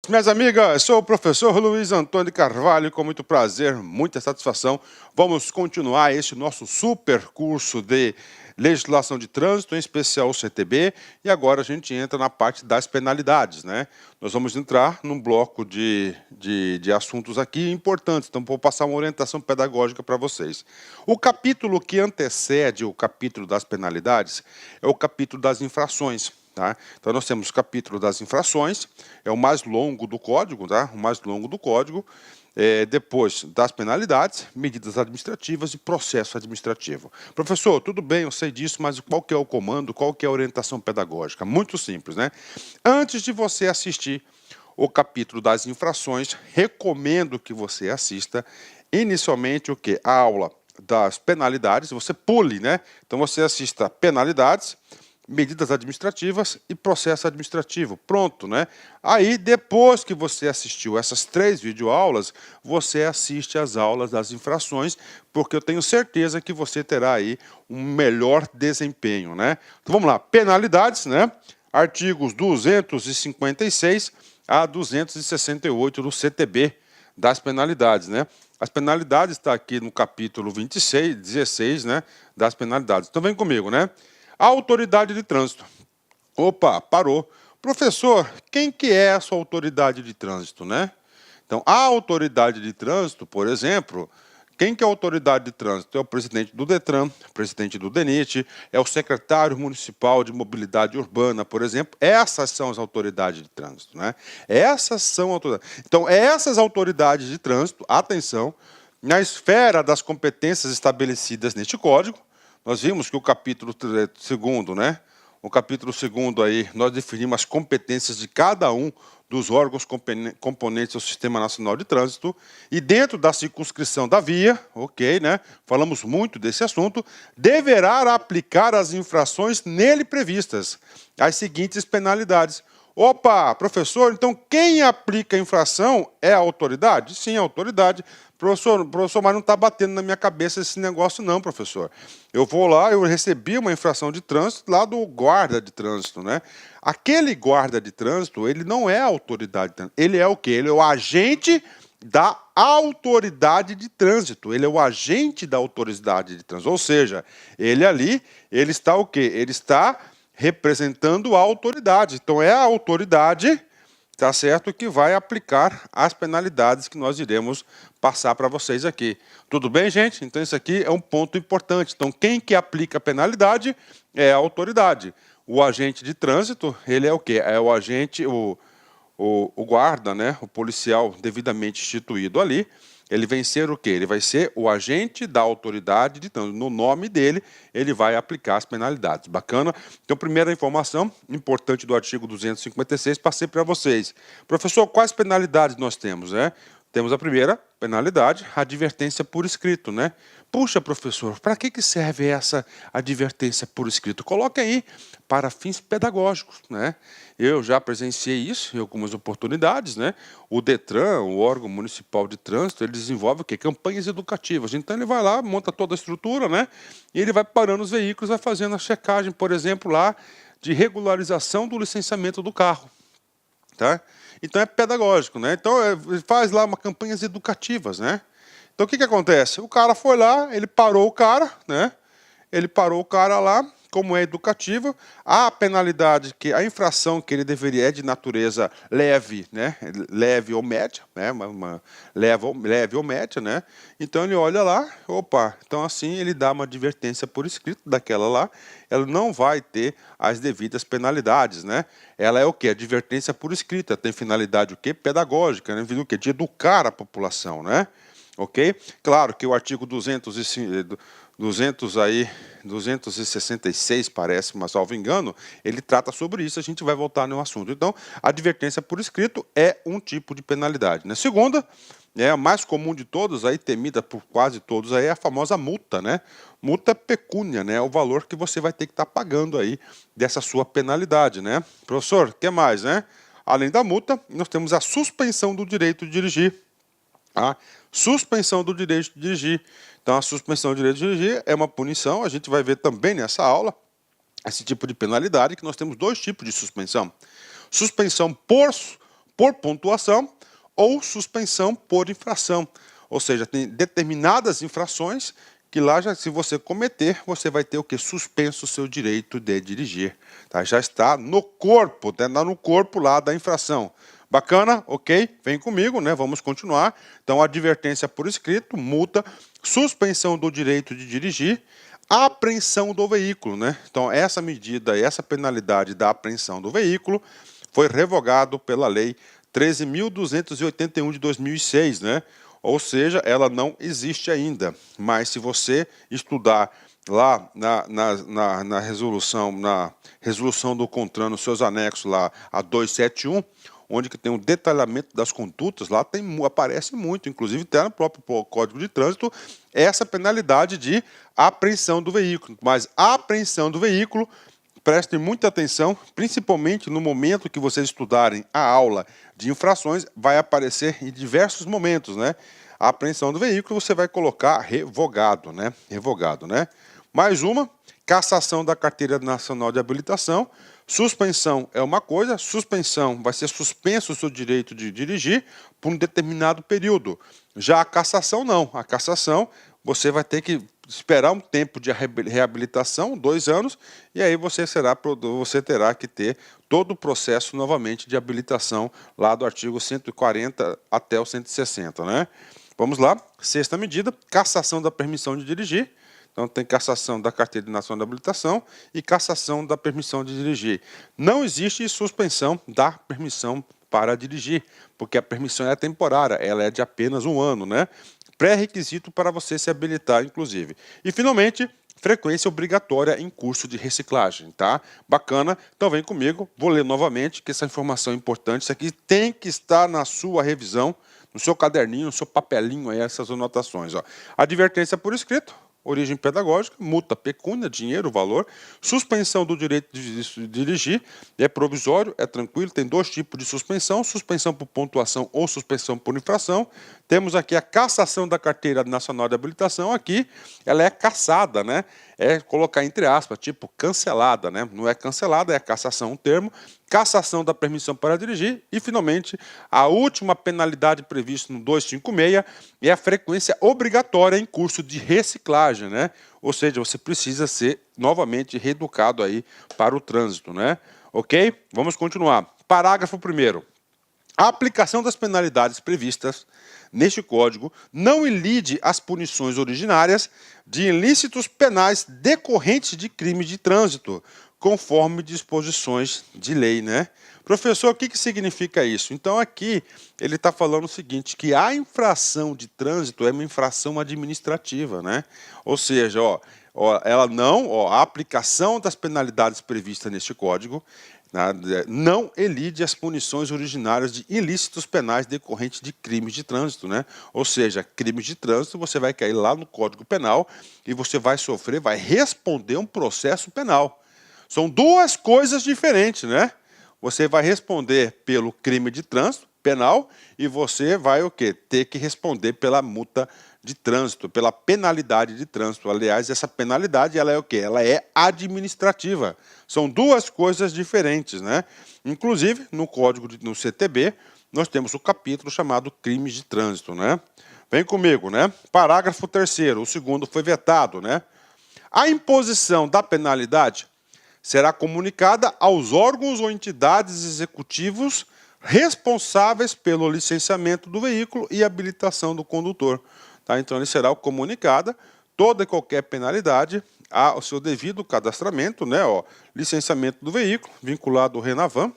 minhas amigas, sou o professor Luiz Antônio Carvalho, com muito prazer, muita satisfação. Vamos continuar este nosso super curso de legislação de trânsito, em especial o CTB, e agora a gente entra na parte das penalidades, né? Nós vamos entrar num bloco de assuntos aqui importantes, então vou passar uma orientação pedagógica para vocês. O capítulo que antecede o capítulo das penalidades é o capítulo das infrações. Tá? Então, nós temos o capítulo das infrações, é o mais longo do código, tá? O mais longo do código. Depois das penalidades, medidas administrativas e processo administrativo. Professor, tudo bem, eu sei disso, mas qual que é o comando, qual que é a orientação pedagógica? Muito simples, né? Antes de você assistir o capítulo das infrações, recomendo que você assista inicialmente o quê? A aula das penalidades, você pule, né? Então, você assista penalidades, medidas administrativas e processo administrativo. Pronto, né? Aí, depois que você assistiu essas 3 videoaulas, você assiste às aulas das infrações, porque eu tenho certeza que você terá aí um melhor desempenho, né? Então, vamos lá. Penalidades, né? Artigos 256 a 268 do CTB das penalidades, né? As penalidades está aqui no capítulo 16, né? Das penalidades. Então, vem comigo, né? A autoridade de trânsito. Opa, parou. Professor, quem que é essa autoridade de trânsito, né? Então, a autoridade de trânsito, por exemplo, quem que é a autoridade de trânsito? É o presidente do Detran, presidente do DENIT, é o secretário municipal de mobilidade urbana, por exemplo. Essas são as autoridades de trânsito, né? Essas são autoridades. Então, essas autoridades de trânsito, atenção, na esfera das competências estabelecidas neste código, nós vimos que o capítulo 2º, né? O capítulo 2º aí, nós definimos as competências de cada um dos órgãos componentes do Sistema Nacional de Trânsito, e dentro da circunscrição da via, ok, né? Falamos muito desse assunto, deverá aplicar as infrações nele previstas, as seguintes penalidades. Opa, professor, então quem aplica a infração é a autoridade? Sim, a autoridade. Professor, mas não está batendo na minha cabeça esse negócio não, professor. Eu vou lá, eu recebi uma infração de trânsito lá do guarda de trânsito, né? Aquele guarda de trânsito, ele não é a autoridade de trânsito. Ele é o quê? Ele é o agente da autoridade de trânsito. Ele é o agente da autoridade de trânsito. Ou seja, ele ali, ele está o quê? Ele está representando a autoridade. Então, é a autoridade, tá certo, que vai aplicar as penalidades que nós iremos passar para vocês aqui. Tudo bem, gente? Então, isso aqui é um ponto importante. Então, quem que aplica a penalidade é a autoridade. O agente de trânsito, ele é o quê? É o agente, o guarda, né? O policial devidamente instituído ali. Ele vem ser o quê? Ele vai ser o agente da autoridade de trânsito. No nome dele, ele vai aplicar as penalidades. Bacana? Então, primeira informação importante do artigo 256, passei para vocês. Professor, quais penalidades nós temos, né? Temos a primeira penalidade, a advertência por escrito, né? Puxa, professor, para que serve essa advertência por escrito? Coloque aí para fins pedagógicos, né? Eu já presenciei isso em algumas oportunidades, né? O Detran, o órgão municipal de trânsito, ele desenvolve o quê? Campanhas educativas. Então ele vai lá, monta toda a estrutura, né? E ele vai parando os veículos, vai fazendo a checagem, por exemplo, lá de regularização do licenciamento do carro, tá? Então é pedagógico, né? Então ele faz lá campanhas educativas, né? Então o que acontece? O cara foi lá, ele parou o cara, né? Ele parou o cara lá, como é educativo, a penalidade, que a infração que ele deveria é de natureza leve, né? Leve ou média, né? Leve ou média, né? Então ele olha lá, opa, então assim ele dá uma advertência por escrito daquela lá, ela não vai ter as devidas penalidades, né? Ela é o quê? Advertência por escrito, ela tem finalidade o quê? Pedagógica, né? O quê? De educar a população, né? Ok? Claro que o artigo 266, parece, mas salvo engano, ele trata sobre isso, a gente vai voltar no assunto. Então, a advertência por escrito é um tipo de penalidade, né? Segunda, a mais comum de todas, aí, temida por quase todos, aí, é a famosa multa, né? Multa pecúnia, né? É o valor que você vai ter que estar pagando aí dessa sua penalidade, né? Professor, o que mais, né? Além da multa, nós temos a suspensão do direito de dirigir. A suspensão do direito de dirigir. Então, a suspensão do direito de dirigir é uma punição, a gente vai ver também nessa aula, esse tipo de penalidade, que nós temos 2 tipos de suspensão. Suspensão por pontuação ou suspensão por infração. Ou seja, tem determinadas infrações que lá, já, se você cometer, você vai ter o que? Suspenso o seu direito de dirigir. Tá? Já está no corpo, está no corpo lá da infração. Bacana? Ok? Vem comigo, né? Vamos continuar. Então, advertência por escrito, multa, suspensão do direito de dirigir, apreensão do veículo, né? Então, essa medida, essa penalidade da apreensão do veículo foi revogado pela Lei 13.281 de 2006, né? Ou seja, ela não existe ainda. Mas se você estudar lá na resolução do CONTRAN, nos seus anexos lá, a 271, onde que tem um detalhamento das condutas, lá aparece muito, inclusive até no próprio Código de Trânsito, essa penalidade de apreensão do veículo. Mas a apreensão do veículo, prestem muita atenção, principalmente no momento que vocês estudarem a aula de infrações, vai aparecer em diversos momentos, né? A apreensão do veículo você vai colocar revogado, né? Revogado, né? Mais uma, cassação da carteira nacional de habilitação. Suspensão é uma coisa, suspensão vai ser suspenso o seu direito de dirigir por um determinado período. Já a cassação não, a cassação você vai ter que esperar um tempo de reabilitação, 2 anos, e aí você terá que ter todo o processo novamente de habilitação lá do artigo 140 até o 160, né? Vamos lá, sexta medida, cassação da permissão de dirigir. Então, tem cassação da carteira nacional de habilitação e cassação da permissão de dirigir. Não existe suspensão da permissão para dirigir, porque a permissão é temporária, ela é de apenas 1 ano, né? Pré-requisito para você se habilitar, inclusive. E, finalmente, frequência obrigatória em curso de reciclagem, tá? Bacana? Então, vem comigo, vou ler novamente, que essa informação é importante. Isso aqui tem que estar na sua revisão, no seu caderninho, no seu papelinho, aí, essas anotações, ó. Advertência por escrito. Origem pedagógica, multa, pecúnia, dinheiro, valor, suspensão do direito de dirigir, é provisório, é tranquilo, tem 2 tipos de suspensão, suspensão por pontuação ou suspensão por infração. Temos aqui a cassação da carteira nacional de habilitação, aqui ela é cassada, né? É colocar entre aspas, tipo cancelada, né? Não é cancelada, é cassação, um termo. Cassação da permissão para dirigir e, finalmente, a última penalidade prevista no 256 é a frequência obrigatória em curso de reciclagem, né? Ou seja, você precisa ser novamente reeducado aí para o trânsito, né? Ok? Vamos continuar. Parágrafo 1º. A aplicação das penalidades previstas neste Código não ilide as punições originárias de ilícitos penais decorrentes de crimes de trânsito, conforme disposições de lei, né? Professor, o que significa isso? Então, aqui ele está falando o seguinte, que a infração de trânsito é uma infração administrativa, né? Ou seja, a aplicação das penalidades previstas neste Código não elide as punições originárias de ilícitos penais decorrentes de crimes de trânsito, né? Ou seja, crimes de trânsito, você vai cair lá no Código Penal e você vai responder um processo penal. São 2 coisas diferentes, né? Você vai responder pelo crime de trânsito penal e você vai o quê? Ter que responder pela multa de trânsito, pela penalidade de trânsito. Aliás, essa penalidade ela é o quê? Ela é administrativa. São 2 coisas diferentes, né? Inclusive, no no CTB, nós temos o capítulo chamado crimes de trânsito, né? Vem comigo, né? Parágrafo 3º, o segundo foi vetado, né? A imposição da penalidade será comunicada aos órgãos ou entidades executivos responsáveis pelo licenciamento do veículo e habilitação do condutor. Tá? Então, ele será comunicada toda e qualquer penalidade ao seu devido cadastramento, né? Licenciamento do veículo, vinculado ao RENAVAM,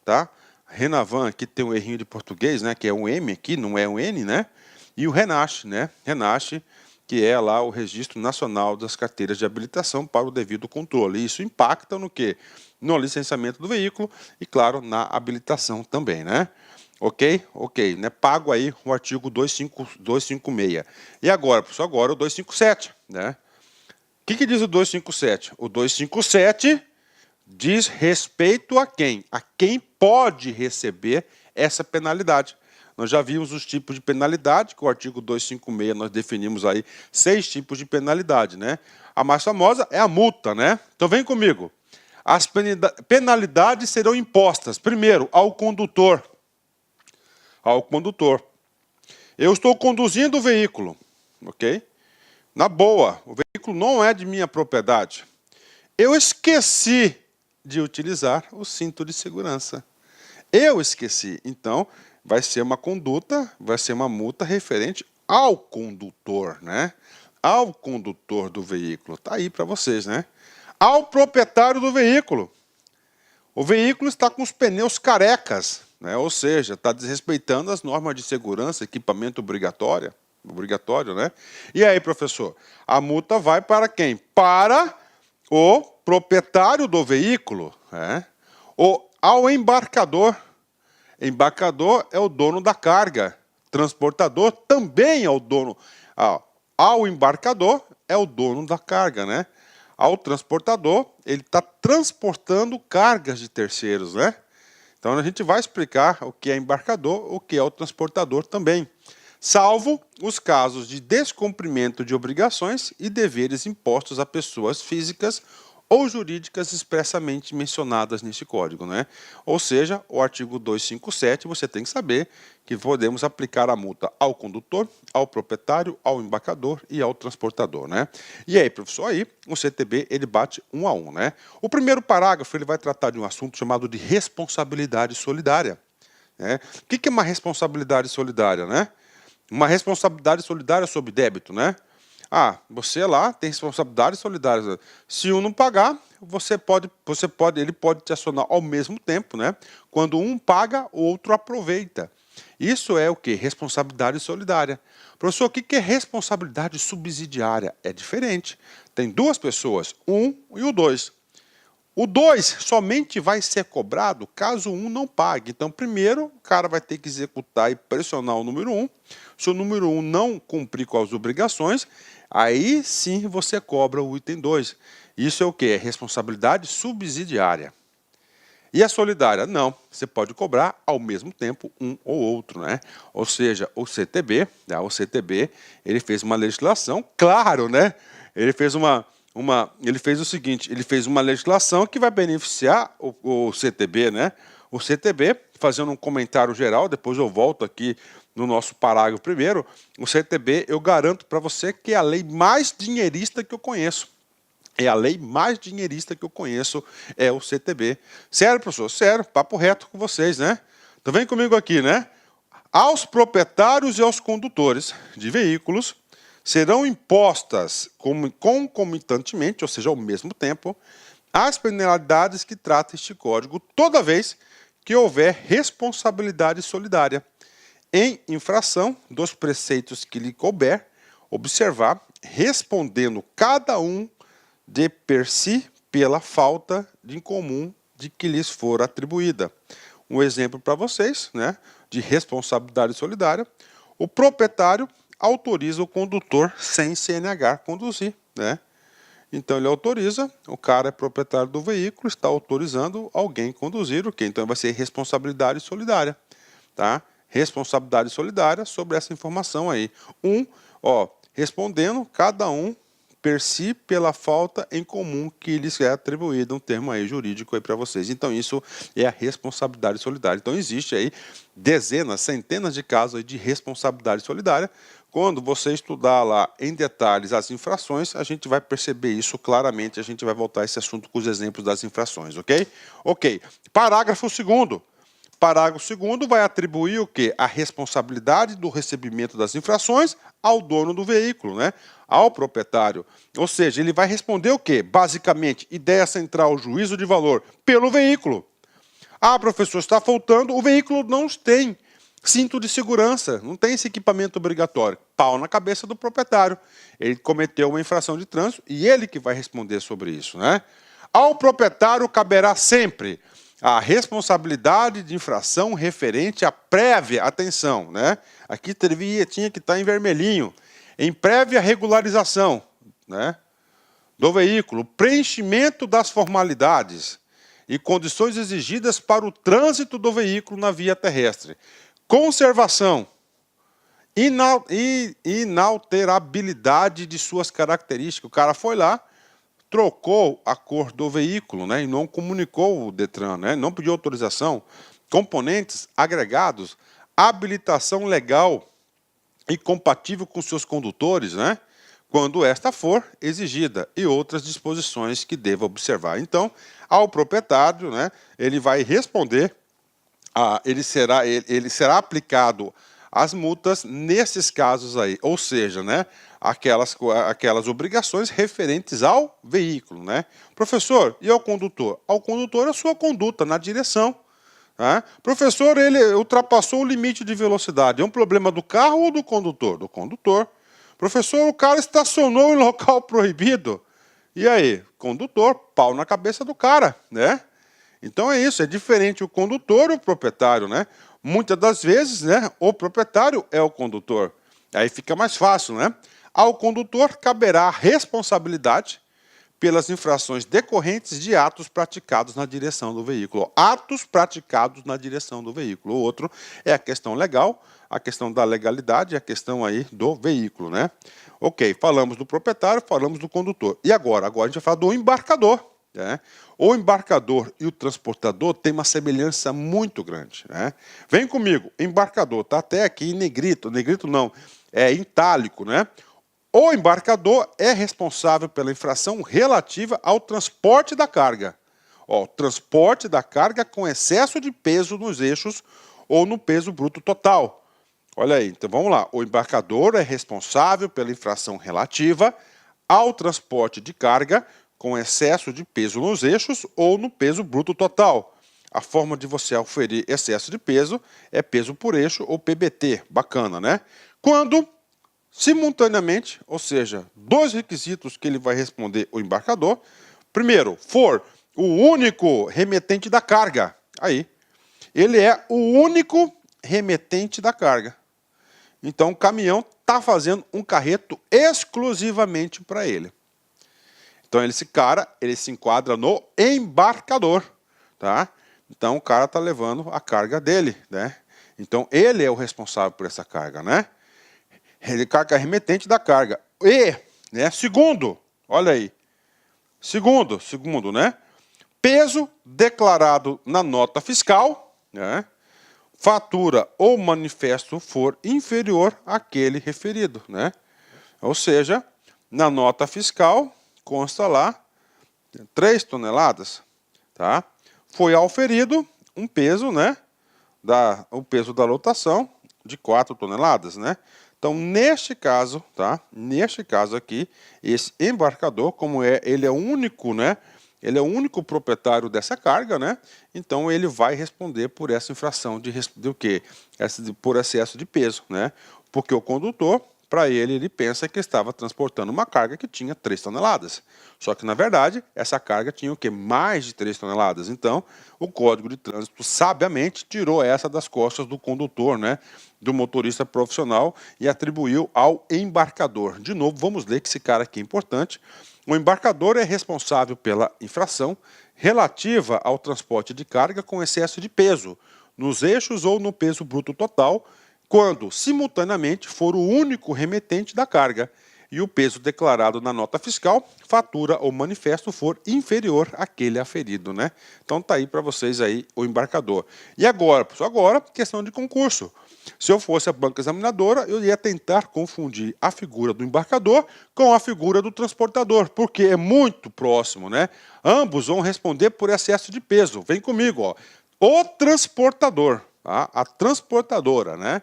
tá? RENAVAM aqui tem um errinho de português, né? Que é um M aqui, não é um N, né? E o RENASH, né? RENASH, que é lá o Registro Nacional das Carteiras de Habilitação para o devido controle. Isso impacta no quê? No licenciamento do veículo e, claro, na habilitação também, né? Ok? Ok, né? Pago aí o artigo 256. E agora, professor, agora o 257, né? O que diz o 257? O 257 diz respeito a quem? A quem pode receber essa penalidade. Nós já vimos os tipos de penalidade, que o artigo 256 nós definimos aí 6 tipos de penalidade, né? A mais famosa é a multa, né? Então vem comigo. As penalidades serão impostas, primeiro, ao condutor. ao condutor. Eu estou conduzindo o veículo, ok? Na boa, o veículo não é de minha propriedade. Eu esqueci de utilizar o cinto de segurança. Eu esqueci. Então, vai ser uma conduta, vai ser uma multa referente ao condutor, né? Ao condutor do veículo. Tá aí para vocês, né? Ao proprietário do veículo. O veículo está com os pneus carecas, né? Ou seja, está desrespeitando as normas de segurança, equipamento obrigatório, né? E aí, professor, a multa vai para quem? Para o proprietário do veículo, né? Ou ao embarcador. Embarcador é o dono da carga. Transportador também é o dono. Ao embarcador é o dono da carga, né? Ao transportador, ele está transportando cargas de terceiros, né? Então a gente vai explicar o que é embarcador, o que é o transportador também. Salvo os casos de descumprimento de obrigações e deveres impostos a pessoas físicas ou jurídicas expressamente mencionadas neste código, né? Ou seja, o artigo 257, você tem que saber que podemos aplicar a multa ao condutor, ao proprietário, ao embarcador e ao transportador, né? E aí, professor, aí o CTB ele bate 1 a 1, né? O primeiro parágrafo ele vai tratar de um assunto chamado de responsabilidade solidária, né? O que é uma responsabilidade solidária, né? Uma responsabilidade solidária sob débito, né? Você lá tem responsabilidades solidárias. Se um não pagar, ele pode te acionar ao mesmo tempo, né? Quando um paga, o outro aproveita. Isso é o que? Responsabilidade solidária. Professor, o que é responsabilidade subsidiária? É diferente. Tem duas pessoas, um e o dois. O 2 somente vai ser cobrado caso um não pague. Então, primeiro, o cara vai ter que executar e pressionar o número 1. Se o número 1 não cumprir com as obrigações, aí sim você cobra o item 2. Isso é o que? É responsabilidade subsidiária. E a solidária? Não. Você pode cobrar ao mesmo tempo um ou outro, né? Ou seja, o CTB, ele fez uma legislação, claro, né? Ele fez o seguinte, ele fez uma legislação que vai beneficiar o CTB, né? O CTB, fazendo um comentário geral, depois eu volto aqui no nosso parágrafo primeiro, o CTB, eu garanto para você que é a lei mais dinheirista que eu conheço. É a lei mais dinheirista que eu conheço, é o CTB. Sério, professor? Sério, papo reto com vocês, né? Então vem comigo aqui, né? Aos proprietários e aos condutores de veículos serão impostas concomitantemente, ou seja, ao mesmo tempo, as penalidades que trata este código toda vez que houver responsabilidade solidária em infração dos preceitos que lhe couber observar, respondendo cada um de per si pela falta de incomum de que lhes for atribuída. Um exemplo para vocês, né, de responsabilidade solidária: o proprietário autoriza o condutor sem CNH conduzir, né? Então ele autoriza, o cara é proprietário do veículo, está autorizando alguém conduzir o quê? Então vai ser responsabilidade solidária, tá? Responsabilidade solidária sobre essa informação aí. Respondendo cada um per si pela falta em comum que lhes é atribuído, um termo aí jurídico aí para vocês. Então isso é a responsabilidade solidária. Então existe aí dezenas, centenas de casos aí de responsabilidade solidária. Quando você estudar lá em detalhes as infrações, a gente vai perceber isso claramente, a gente vai voltar a esse assunto com os exemplos das infrações, ok? Ok. Parágrafo 2º. Parágrafo 2º vai atribuir o quê? A responsabilidade do recebimento das infrações ao dono do veículo, né? Ao proprietário. Ou seja, ele vai responder o quê? Basicamente, ideia central, juízo de valor, pelo veículo. Professor, está faltando, o veículo não tem cinto de segurança, não tem esse equipamento obrigatório. Pau na cabeça do proprietário. Ele cometeu uma infração de trânsito e ele que vai responder sobre isso, né? Ao proprietário caberá sempre a responsabilidade de infração referente à prévia, atenção, né? Aqui tinha que estar em vermelhinho, em prévia regularização, né, do veículo, preenchimento das formalidades e condições exigidas para o trânsito do veículo na via terrestre, conservação, inalterabilidade de suas características. O cara foi lá, trocou a cor do veículo, né, e não comunicou o Detran, né, não pediu autorização, componentes agregados, habilitação legal e compatível com seus condutores, né? Quando esta for exigida, e outras disposições que deva observar. Então, ao proprietário, né, ele vai responder, ele será aplicado as multas nesses casos aí, ou seja, né, aquelas obrigações referentes ao veículo, né? Professor, e ao condutor? Ao condutor, a sua conduta na direção. Professor, ele ultrapassou o limite de velocidade. É um problema do carro ou do condutor? Do condutor. Professor, o cara estacionou em local proibido. E aí? Condutor, pau na cabeça do cara, né? Então é isso, é diferente o condutor e o proprietário, né? Muitas das vezes, né, o proprietário é o condutor. Aí fica mais fácil, né? Ao condutor caberá a responsabilidade pelas infrações decorrentes de atos praticados na direção do veículo. Atos praticados na direção do veículo. O outro é a questão legal, a questão da legalidade, a questão aí do veículo, né? Ok, falamos do proprietário, falamos do condutor. E agora? Agora a gente vai falar do embarcador, né? O embarcador e o transportador têm uma semelhança muito grande, né? Vem comigo, embarcador, está até aqui em negrito não, é em itálico, né? O embarcador é responsável pela infração relativa ao transporte da carga. Transporte da carga com excesso de peso nos eixos ou no peso bruto total. Olha aí, então vamos lá. O embarcador é responsável pela infração relativa ao transporte de carga com excesso de peso nos eixos ou no peso bruto total. A forma de você aferir excesso de peso é peso por eixo ou PBT. Bacana, né? Quando simultaneamente, ou seja, dois requisitos que ele vai responder o embarcador. Primeiro, for o único remetente da carga. Aí, ele é o único remetente da carga. Então, o caminhão está fazendo um carreto exclusivamente para ele. Então, esse cara, ele se enquadra no embarcador, tá? Então, o cara está levando a carga dele, né? Então, ele é o responsável por essa carga, né? Carga remetente da carga. E, né, segundo, olha aí, segundo, né, peso declarado na nota fiscal, né, fatura ou manifesto for inferior àquele referido, né? Ou seja, na nota fiscal consta lá 3 toneladas, tá? Foi auferido um peso, né, o peso da lotação de 4 toneladas, né? Então, neste caso, tá? Neste caso aqui, esse embarcador, como ele é o único, né? Ele é o único proprietário dessa carga, né? Então, ele vai responder por essa infração o quê? Por excesso de peso, né? Porque o condutor, para ele pensa que estava transportando uma carga que tinha 3 toneladas. Só que, na verdade, essa carga tinha o quê? Mais de 3 toneladas. Então, o Código de Trânsito, sabiamente, tirou essa das costas do condutor, né? Do motorista profissional e atribuiu ao embarcador. De novo, vamos ler que esse cara aqui é importante. O embarcador é responsável pela infração relativa ao transporte de carga com excesso de peso, nos eixos ou no peso bruto total, quando, simultaneamente, for o único remetente da carga e o peso declarado na nota fiscal, fatura ou manifesto for inferior àquele aferido, né? Então tá aí para vocês aí o embarcador. E agora, pessoal, agora questão de concurso. Se eu fosse a banca examinadora, eu ia tentar confundir a figura do embarcador com a figura do transportador, porque é muito próximo, né? Ambos vão responder por excesso de peso. Vem comigo, ó. O transportador, tá? A transportadora, né?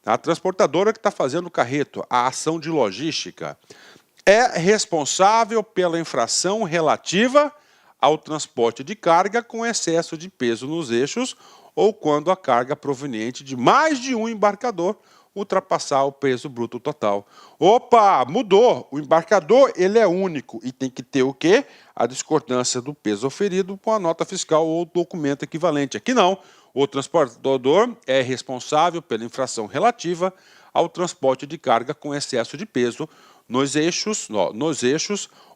A transportadora que está fazendo o carreto, a ação de logística, é responsável pela infração relativa ao transporte de carga com excesso de peso nos eixos ou quando a carga proveniente de mais de um embarcador ultrapassar o peso bruto total. Opa, mudou! O embarcador ele é único e tem que ter o quê? A discordância do peso oferido com a nota fiscal ou documento equivalente. Aqui não. O transportador é responsável pela infração relativa ao transporte de carga com excesso de peso nos eixos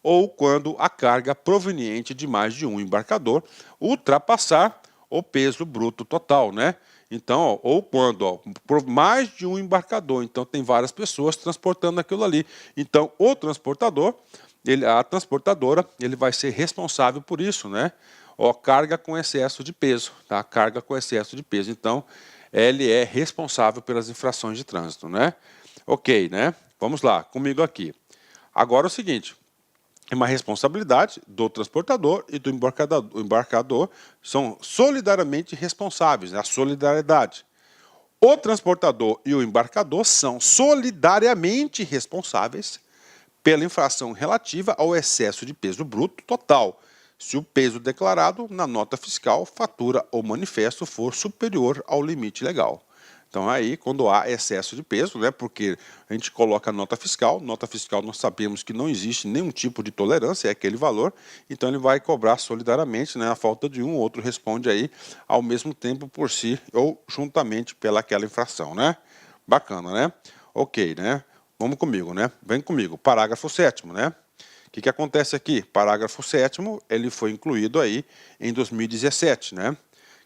ou quando a carga proveniente de mais de um embarcador ultrapassar o peso bruto total, né? Então, ou quando por mais de um embarcador, então tem várias pessoas transportando aquilo ali. Então, o transportador, a transportadora, ele vai ser responsável por isso, né? Carga com excesso de peso, tá? Carga com excesso de peso. Então, ele é responsável pelas infrações de trânsito, né? Ok, né? Vamos lá, comigo aqui. Agora é o seguinte, é uma responsabilidade do transportador e do embarcador. O embarcador são solidariamente responsáveis, né? A solidariedade. O transportador e o embarcador são solidariamente responsáveis pela infração relativa ao excesso de peso bruto total, se o peso declarado na nota fiscal, fatura ou manifesto for superior ao limite legal. Então aí, quando há excesso de peso, né, porque a gente coloca a nota fiscal nós sabemos que não existe nenhum tipo de tolerância, é aquele valor, então ele vai cobrar solidariamente, né, a falta de um, o outro responde aí ao mesmo tempo por si ou juntamente pelaquela infração, né? Bacana, né? Ok, né? Vamos comigo, né? Vem comigo. Parágrafo 7º, né? O que acontece aqui? Parágrafo 7º, ele foi incluído aí em 2017, né? O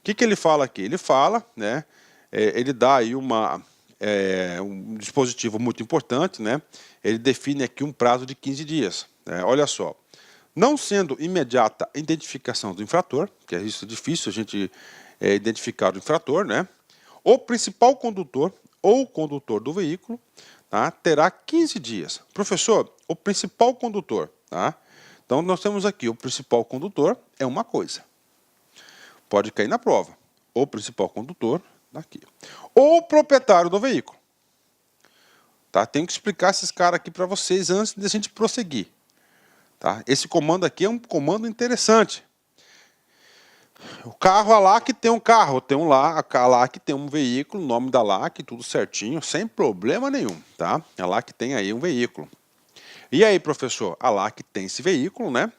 que ele fala aqui? Ele fala, né? Ele dá aí um dispositivo muito importante, né? Ele define aqui um prazo de 15 dias. Né? Olha só, não sendo imediata a identificação do infrator, que é isso difícil a gente identificar o infrator, né? O principal condutor ou condutor do veículo, tá, terá 15 dias. Professor, o principal condutor, tá? Então nós temos aqui o principal condutor é uma coisa. Pode cair na prova. O principal condutor daqui. O proprietário do veículo. Tá? Tenho que explicar esses caras aqui para vocês antes de a gente prosseguir. Tá? Esse comando aqui é um comando interessante. O carro, a LAC tem um carro, tem a LAC tem um veículo, o nome da LAC, tudo certinho, sem problema nenhum. Tá? A LAC tem aí um veículo. E aí, professor, a LAC tem esse veículo, né?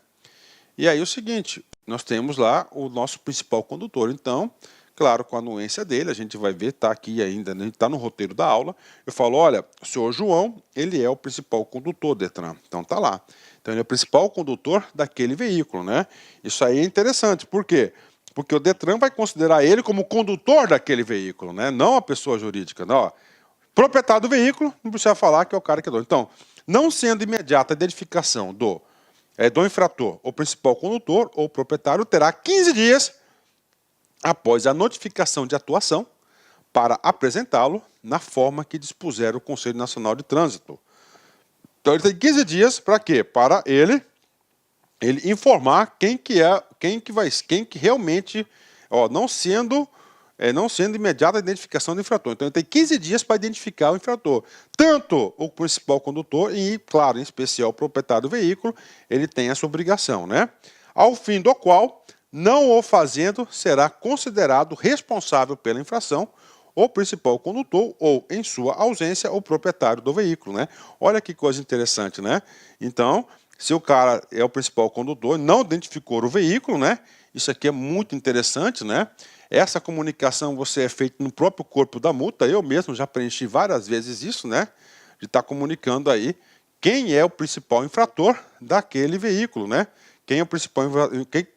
E aí o seguinte, nós temos lá o nosso principal condutor. Então, claro, com a anuência dele, a gente vai ver, está aqui ainda, né? Está no roteiro da aula. Eu falo, olha, o senhor João, ele é o principal condutor, Detran. Então tá lá. Então ele é o principal condutor daquele veículo, né? Isso aí é interessante. Por quê? Porque o Detran vai considerar ele como condutor daquele veículo, né? Não a pessoa jurídica. Não, ó. Proprietário do veículo, não precisa falar que é o cara que é dono. Então, não sendo imediata a identificação do infrator, o principal condutor ou proprietário terá 15 dias após a notificação de atuação para apresentá-lo na forma que dispuser o Conselho Nacional de Trânsito. Então ele tem 15 dias para quê? Para ele informar quem que realmente, ó, não sendo imediata a identificação do infrator. Então ele tem 15 dias para identificar o infrator. Tanto o principal condutor e, claro, em especial o proprietário do veículo, ele tem essa obrigação, né? Ao fim do qual, não o fazendo, será considerado responsável pela infração o principal condutor ou, em sua ausência, o proprietário do veículo, né? Olha que coisa interessante, né? Então, se o cara é o principal condutor, não identificou o veículo, né? Isso aqui é muito interessante, né? Essa comunicação você é feita no próprio corpo da multa. Eu mesmo já preenchi várias vezes isso, né? De estar comunicando aí quem é o principal infrator daquele veículo, né? Quem é o principal,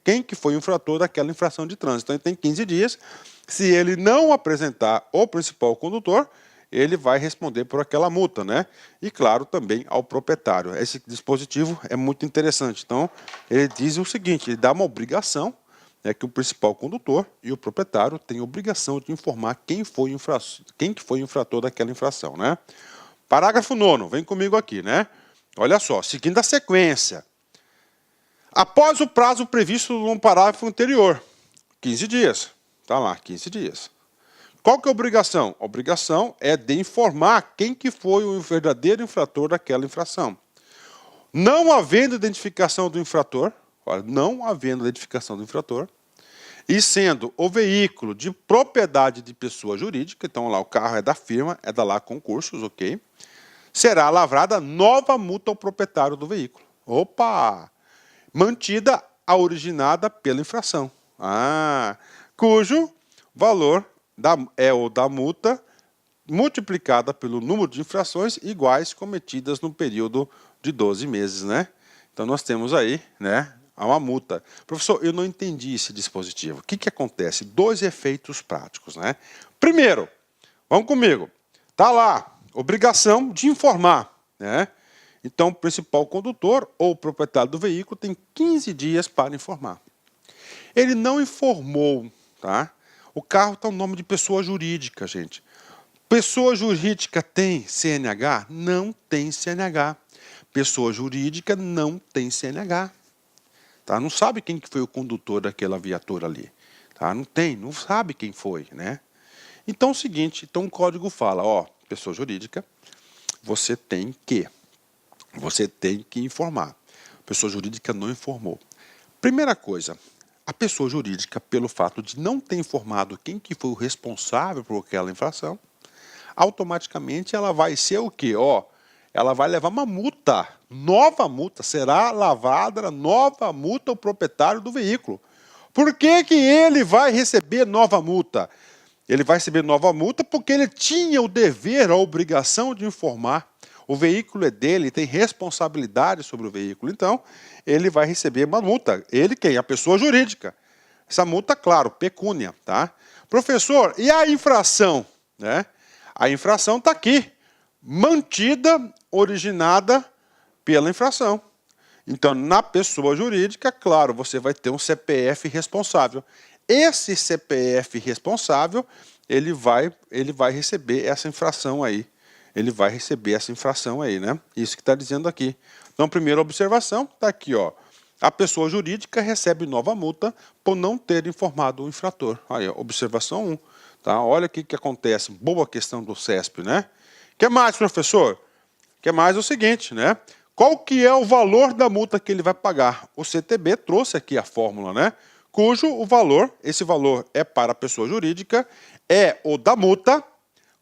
quem que foi o infrator daquela infração de trânsito. Então ele tem 15 dias. Se ele não apresentar o principal condutor, ele vai responder por aquela multa, né? E claro, também ao proprietário. Esse dispositivo é muito interessante. Então, ele diz o seguinte, ele dá uma obrigação, né, que o principal condutor e o proprietário têm obrigação de informar quem que foi o infrator daquela infração, né? Parágrafo 9º, vem comigo aqui, né? Olha só, seguindo a sequência. Após o prazo previsto no parágrafo anterior, 15 dias. Está lá, 15 dias. Qual que é a obrigação? A obrigação é de informar quem que foi o verdadeiro infrator daquela infração. Não havendo identificação do infrator, olha, não havendo identificação do infrator, e sendo o veículo de propriedade de pessoa jurídica, então lá o carro é da firma, é da lá concursos, ok? Será lavrada nova multa ao proprietário do veículo. Opa! Mantida a originada pela infração. Cujo valor é o da multa multiplicada pelo número de infrações iguais cometidas no período de 12 meses, né? Então nós temos aí, né, uma multa. Professor, eu não entendi esse dispositivo. O que acontece? Dois efeitos práticos, né? Primeiro, vamos comigo. Tá lá, obrigação de informar, né? Então o principal condutor ou o proprietário do veículo tem 15 dias para informar. Ele não informou, tá? O carro está no nome de pessoa jurídica, gente. Pessoa jurídica tem CNH? Não tem CNH. Pessoa jurídica não tem CNH. Tá? Não sabe quem que foi o condutor daquela viatura ali. Tá? Não sabe quem foi, né? Então é o seguinte, então o código fala, ó, pessoa jurídica, você tem que informar. Pessoa jurídica não informou. Primeira coisa, a pessoa jurídica, pelo fato de não ter informado quem que foi o responsável por aquela infração, automaticamente ela vai ser o quê? Ó, ela vai levar uma multa, nova multa, será lavada nova multa ao proprietário do veículo. Por que que ele vai receber nova multa? Ele vai receber nova multa porque ele tinha o dever, a obrigação de informar. O veículo é dele, tem responsabilidade sobre o veículo. Então, ele vai receber uma multa. Ele quem? A pessoa jurídica. Essa multa, claro, pecúnia, tá? Professor, e a infração? Né? A infração está aqui, mantida, originada pela infração. Então, na pessoa jurídica, claro, você vai ter um CPF responsável. Esse CPF responsável, ele vai receber essa infração aí. Ele vai receber essa infração aí, né? Isso que está dizendo aqui. Então, primeira observação, está aqui, ó. A pessoa jurídica recebe nova multa por não ter informado o infrator. Aí, ó, observação 1. Tá? Olha o que acontece. Boa questão do CESP, né? O que mais, professor? O que mais é o seguinte, né? Qual que é o valor da multa que ele vai pagar? O CTB trouxe aqui a fórmula, né? Cujo o valor, esse valor é para a pessoa jurídica, é o da multa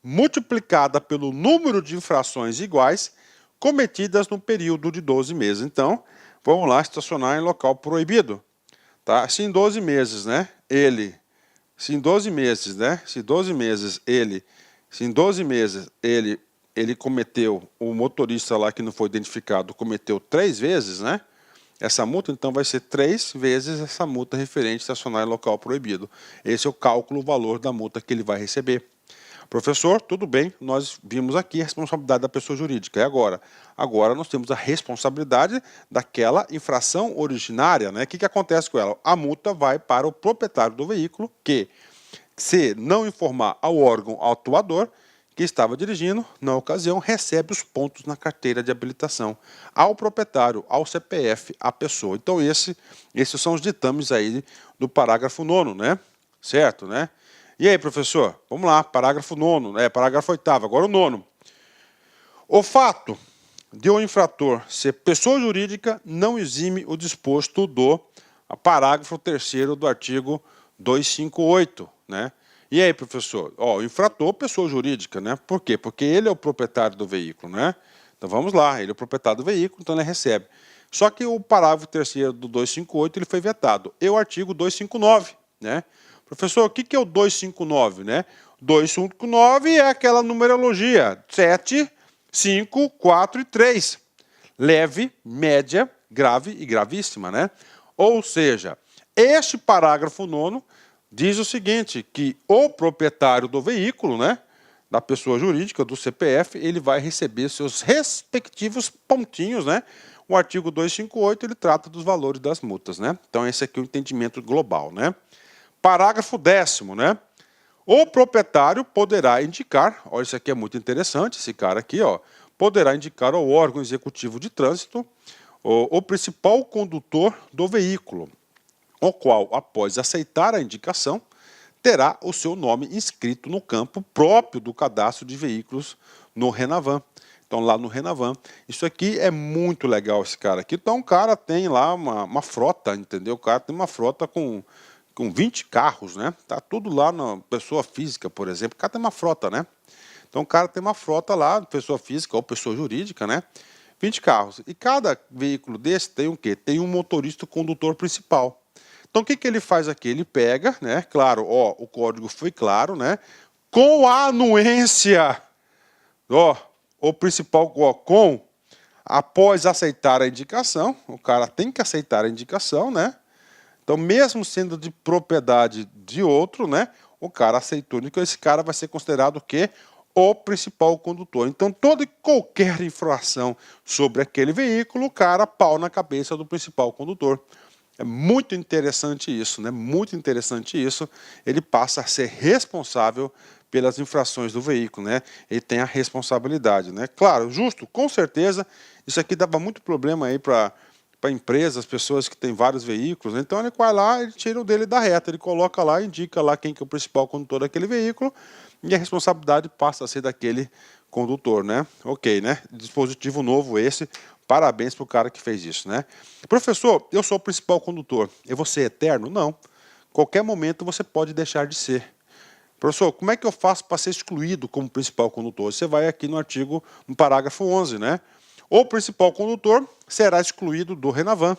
multiplicada pelo número de infrações iguais cometidas no período de 12 meses. Então, vamos lá, estacionar em local proibido. Tá? Se em 12 meses, né, se em 12 meses ele cometeu, o motorista lá que não foi identificado cometeu 3 vezes, né? Essa multa, então, vai ser 3 vezes essa multa referente a estacionar em local proibido. Esse é o cálculo, o valor da multa que ele vai receber. Professor, tudo bem, nós vimos aqui a responsabilidade da pessoa jurídica. E agora? Agora nós temos a responsabilidade daquela infração originária, né? O que acontece com ela? A multa vai para o proprietário do veículo que, se não informar ao órgão autuador que estava dirigindo, na ocasião, recebe os pontos na carteira de habilitação ao proprietário, ao CPF, à pessoa. Então, esses são os ditames aí do parágrafo 9º, né? Certo, né? E aí, professor? Vamos lá, parágrafo 9º, parágrafo 8º, agora o 9º. O fato de o infrator ser pessoa jurídica não exime o disposto do parágrafo 3º do artigo 258, né? E aí, professor? Ó, o infrator, pessoa jurídica, né? Por quê? Porque ele é o proprietário do veículo, né? Então vamos lá, ele é o proprietário do veículo, então ele recebe. Só que o parágrafo 3º do 258 ele foi vetado. E o artigo 259, né? Professor, o que é o 259, né? 259 é aquela numerologia 7, 5, 4 e 3. Leve, média, grave e gravíssima, né? Ou seja, este parágrafo 9º diz o seguinte, que o proprietário do veículo, né, da pessoa jurídica, do CPF, ele vai receber seus respectivos pontinhos, né? O artigo 258, ele trata dos valores das multas, né? Então, esse aqui é o entendimento global, né? Parágrafo 10º, né? O proprietário poderá indicar, olha, isso aqui é muito interessante, esse cara aqui, ó, poderá indicar ao órgão executivo de trânsito o principal condutor do veículo, o qual, após aceitar a indicação, terá o seu nome inscrito no campo próprio do cadastro de veículos no Renavan. Então, lá no Renavan. Isso aqui é muito legal, esse cara aqui. Então, o cara tem lá uma frota, entendeu? O cara tem uma frota com 20 carros, né? Tá tudo lá na pessoa física, por exemplo. O cara tem uma frota, né? Então, o cara tem uma frota lá, pessoa física ou pessoa jurídica, né? 20 carros. E cada veículo desse tem o quê? Tem um motorista condutor principal. Então, o que ele faz aqui? Ele pega, né? Claro, ó, o código foi claro, né? Com a anuência, ó, o principal, ó, após aceitar a indicação, o cara tem que aceitar a indicação, né? Então, mesmo sendo de propriedade de outro, né? O cara aceitou. Então, esse cara vai ser considerado o quê? O principal condutor. Então, toda e qualquer infração sobre aquele veículo, o cara pau na cabeça do principal condutor. É muito interessante isso, né? Muito interessante isso. Ele passa a ser responsável pelas infrações do veículo, né? Ele tem a responsabilidade, né? Claro, justo, com certeza, isso aqui dava muito problema aí para empresas, pessoas que têm vários veículos, né? Então ele vai lá, ele tira o dele da reta, ele coloca lá, indica lá quem que é o principal condutor daquele veículo e a responsabilidade passa a ser daquele condutor, né? Ok, né? Dispositivo novo esse, parabéns para o cara que fez isso, né? Professor, eu sou o principal condutor, eu vou ser eterno? Não. Qualquer momento você pode deixar de ser. Professor, como é que eu faço para ser excluído como principal condutor? Você vai aqui no artigo, no parágrafo 11, né? O principal condutor será excluído do Renavan.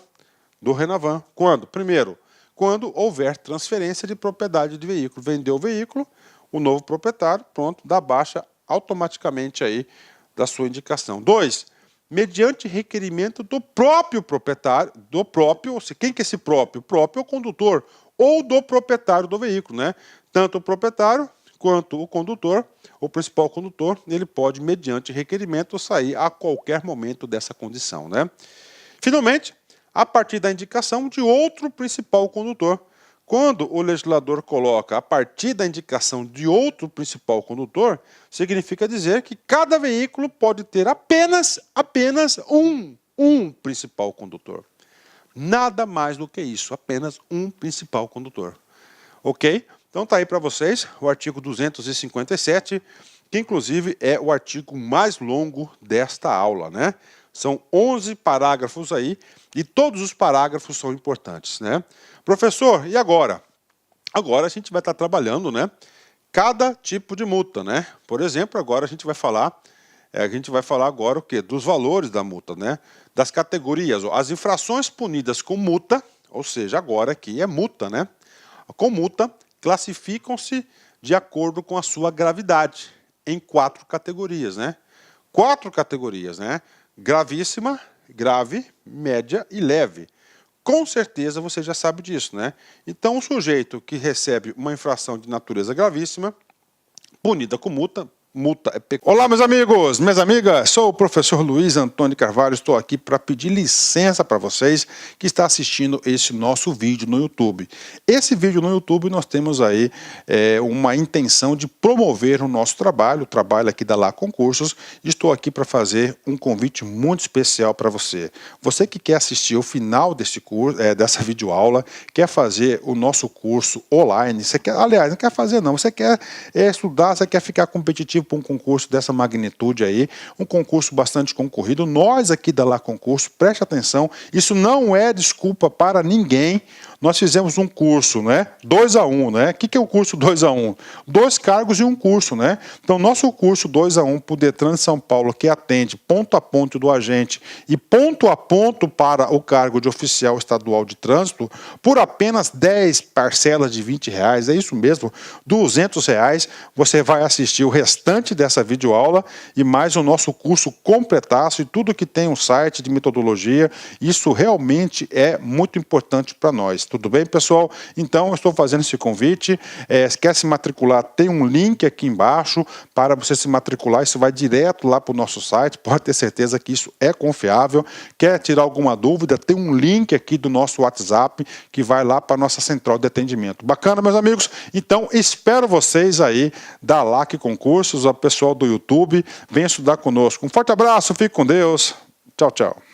Do Renavan. Quando? Primeiro, quando houver transferência de propriedade de veículo. Vendeu o veículo, o novo proprietário, pronto, dá baixa automaticamente aí da sua indicação. 2, mediante requerimento do próprio proprietário, quem que é esse próprio? O próprio é o condutor ou do proprietário do veículo, né? Tanto o proprietário quanto o condutor, o principal condutor, ele pode, mediante requerimento, sair a qualquer momento dessa condição, né? Finalmente, a partir da indicação de outro principal condutor. Quando o legislador coloca a partir da indicação de outro principal condutor, significa dizer que cada veículo pode ter apenas um principal condutor. Nada mais do que isso, apenas um principal condutor. Ok? Então tá aí para vocês o artigo 257, que inclusive é o artigo mais longo desta aula, né? São 11 parágrafos aí e todos os parágrafos são importantes, né? Professor, e agora? Agora a gente vai estar trabalhando, né? Cada tipo de multa, né? Por exemplo, agora a gente vai falar agora o quê? Dos valores da multa, né? Das categorias, as infrações punidas com multa, ou seja, agora aqui é multa, né? Com multa, classificam-se de acordo com a sua gravidade, em 4 categorias, né? 4 categorias, né? Gravíssima, grave, média e leve. Com certeza você já sabe disso, né? Então, o sujeito que recebe uma infração de natureza gravíssima, punida com multa, é peculativa. Olá, meus amigos, minhas amigas, sou o professor Luiz Antônio Carvalho, estou aqui para pedir licença para vocês que estão assistindo esse nosso vídeo no YouTube. Esse vídeo no YouTube nós temos aí uma intenção de promover o nosso trabalho, o trabalho aqui da Lá Concursos, e estou aqui para fazer um convite muito especial para você. Você que quer assistir o final desse curso, dessa videoaula, quer fazer o nosso curso online, você quer, aliás, não quer fazer não, você quer estudar, você quer ficar competitivo para um concurso dessa magnitude aí, um concurso bastante concorrido. Nós aqui da Lá Concurso, preste atenção, isso não é desculpa para ninguém. Nós fizemos um curso, né? 2 a 1, né? O que é o curso 2 a 1? 2 cargos e um curso, né? Então, nosso curso 2 a 1 para o Detran de São Paulo, que atende ponto a ponto do agente e ponto a ponto para o cargo de oficial estadual de trânsito, por apenas 10 parcelas de R$20, é isso mesmo, R$200, você vai assistir o restante dessa videoaula e mais o nosso curso completaço e tudo que tem um site de metodologia. Isso realmente é muito importante para nós. Tudo bem, pessoal? Então, eu estou fazendo esse convite. Quer se matricular? Tem um link aqui embaixo para você se matricular. Isso vai direto lá para o nosso site. Pode ter certeza que isso é confiável. Quer tirar alguma dúvida? Tem um link aqui do nosso WhatsApp que vai lá para a nossa central de atendimento. Bacana, meus amigos? Então, espero vocês aí da LAC Concursos, o pessoal do YouTube. Venha estudar conosco. Um forte abraço, fique com Deus. Tchau, tchau.